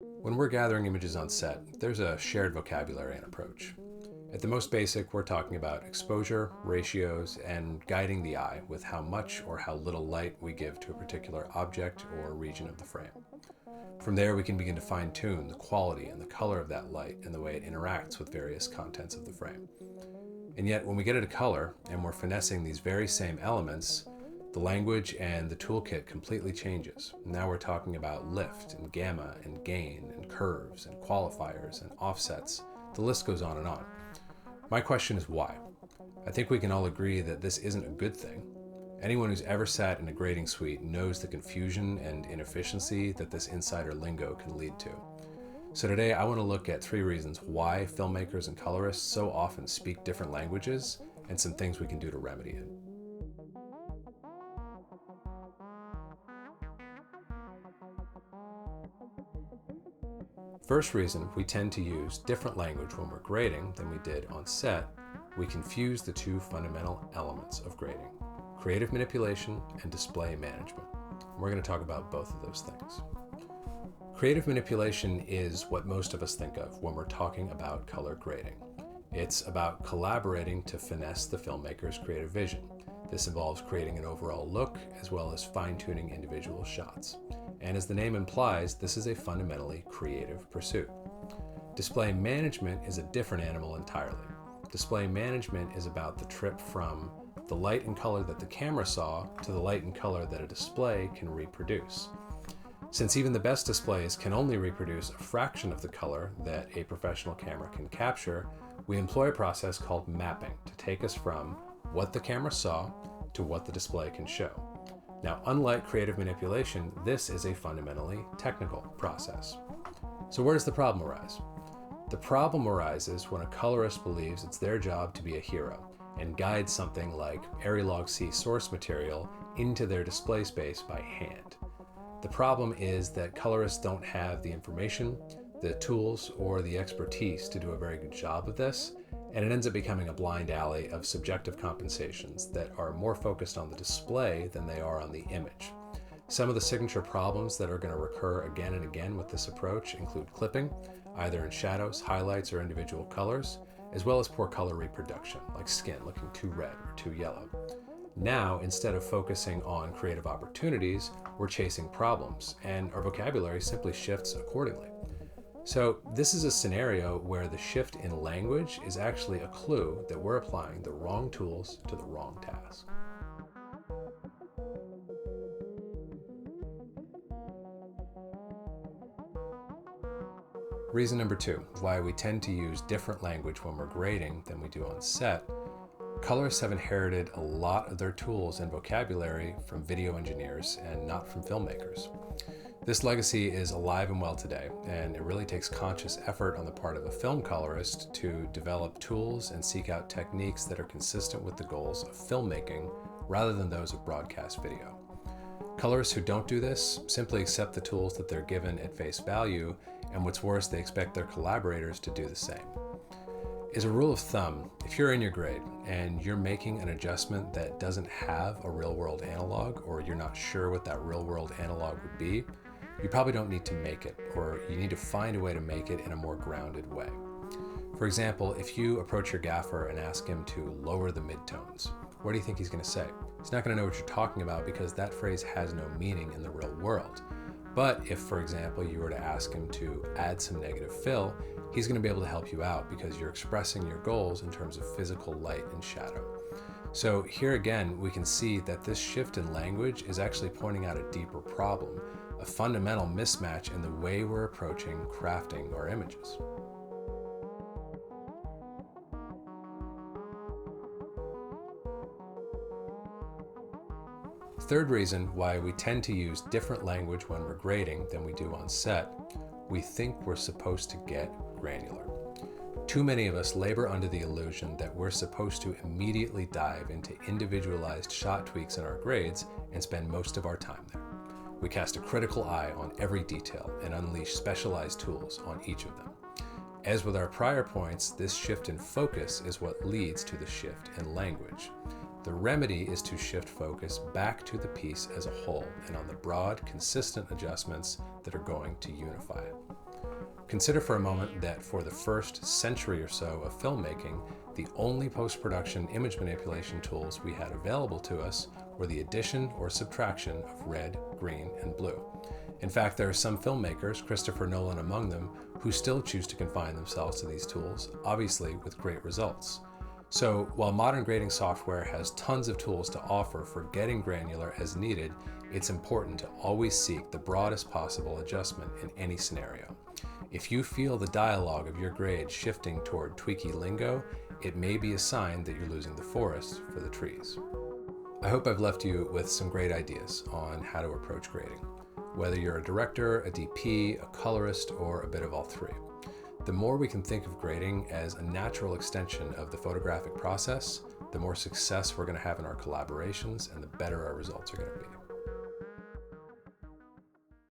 When we're gathering images on set, there's a shared vocabulary and approach. At the most basic, we're talking about exposure, ratios, and guiding the eye with how much or how little light we give to a particular object or region of the frame. From there, we can begin to fine-tune the quality and the color of that light and the way it interacts with various contents of the frame. And yet, when we get into color and we're finessing these very same elements, the language and the toolkit completely changes. Now we're talking about lift and gamma and gain and curves and qualifiers and offsets. The list goes on and on. My question is why? I think we can all agree that this isn't a good thing. Anyone who's ever sat in a grading suite knows the confusion and inefficiency that this insider lingo can lead to. So today I want to look at 3 reasons why filmmakers and colorists so often speak different languages and some things we can do to remedy it. First reason we tend to use different language when we're grading than we did on set, we confuse the 2 fundamental elements of grading: creative manipulation and display management. We're going to talk about both of those things. Creative manipulation is what most of us think of when we're talking about color grading. It's about collaborating to finesse the filmmaker's creative vision. This involves creating an overall look as well as fine-tuning individual shots. And as the name implies, this is a fundamentally creative pursuit. Display management is a different animal entirely. Display management is about the trip from the light and color that the camera saw to the light and color that a display can reproduce. Since even the best displays can only reproduce a fraction of the color that a professional camera can capture, we employ a process called mapping to take us from what the camera saw to what the display can show. Now, unlike creative manipulation, this is a fundamentally technical process. So where does the problem arise? The problem arises when a colorist believes it's their job to be a hero and guide something like Arilog C source material into their display space by hand. The problem is that colorists don't have the information, the tools, or the expertise to do a very good job of this, and it ends up becoming a blind alley of subjective compensations that are more focused on the display than they are on the image. Some of the signature problems that are going to recur again and again with this approach include clipping, either in shadows, highlights, or individual colors, as well as poor color reproduction, like skin looking too red or too yellow. Now, instead of focusing on creative opportunities, we're chasing problems, and our vocabulary simply shifts accordingly. So this is a scenario where the shift in language is actually a clue that we're applying the wrong tools to the wrong task. Reason number 2, why we tend to use different language when we're grading than we do on set. Colorists have inherited a lot of their tools and vocabulary from video engineers and not from filmmakers. This legacy is alive and well today, and it really takes conscious effort on the part of a film colorist to develop tools and seek out techniques that are consistent with the goals of filmmaking rather than those of broadcast video. Colorists who don't do this simply accept the tools that they're given at face value, and what's worse, they expect their collaborators to do the same. As a rule of thumb, if you're in your grade and you're making an adjustment that doesn't have a real-world analog, or you're not sure what that real-world analog would be, you probably don't need to make it, or you need to find a way to make it in a more grounded way. For example, if you approach your gaffer and ask him to lower the midtones, what do you think he's going to say? He's not going to know what you're talking about because that phrase has no meaning in the real world. But if, for example, you were to ask him to add some negative fill, he's going to be able to help you out because you're expressing your goals in terms of physical light and shadow. So here again, we can see that this shift in language is actually pointing out a deeper problem, a fundamental mismatch in the way we're approaching crafting our images. Third reason why we tend to use different language when we're grading than we do on set, we think we're supposed to get granular. Too many of us labor under the illusion that we're supposed to immediately dive into individualized shot tweaks in our grades and spend most of our time there. We cast a critical eye on every detail and unleash specialized tools on each of them. As with our prior points, this shift in focus is what leads to the shift in language. The remedy is to shift focus back to the piece as a whole and on the broad, consistent adjustments that are going to unify it. Consider for a moment that for the first century or so of filmmaking, the only post-production image manipulation tools we had available to us were the addition or subtraction of red, green, and blue. In fact, there are some filmmakers, Christopher Nolan among them, who still choose to confine themselves to these tools, obviously with great results. So while modern grading software has tons of tools to offer for getting granular as needed, it's important to always seek the broadest possible adjustment in any scenario. If you feel the dialogue of your grade shifting toward tweaky lingo, it may be a sign that you're losing the forest for the trees. I hope I've left you with some great ideas on how to approach grading, whether you're a director, a DP, a colorist, or a bit of all three. The more we can think of grading as a natural extension of the photographic process, the more success we're going to have in our collaborations and the better our results are going to be.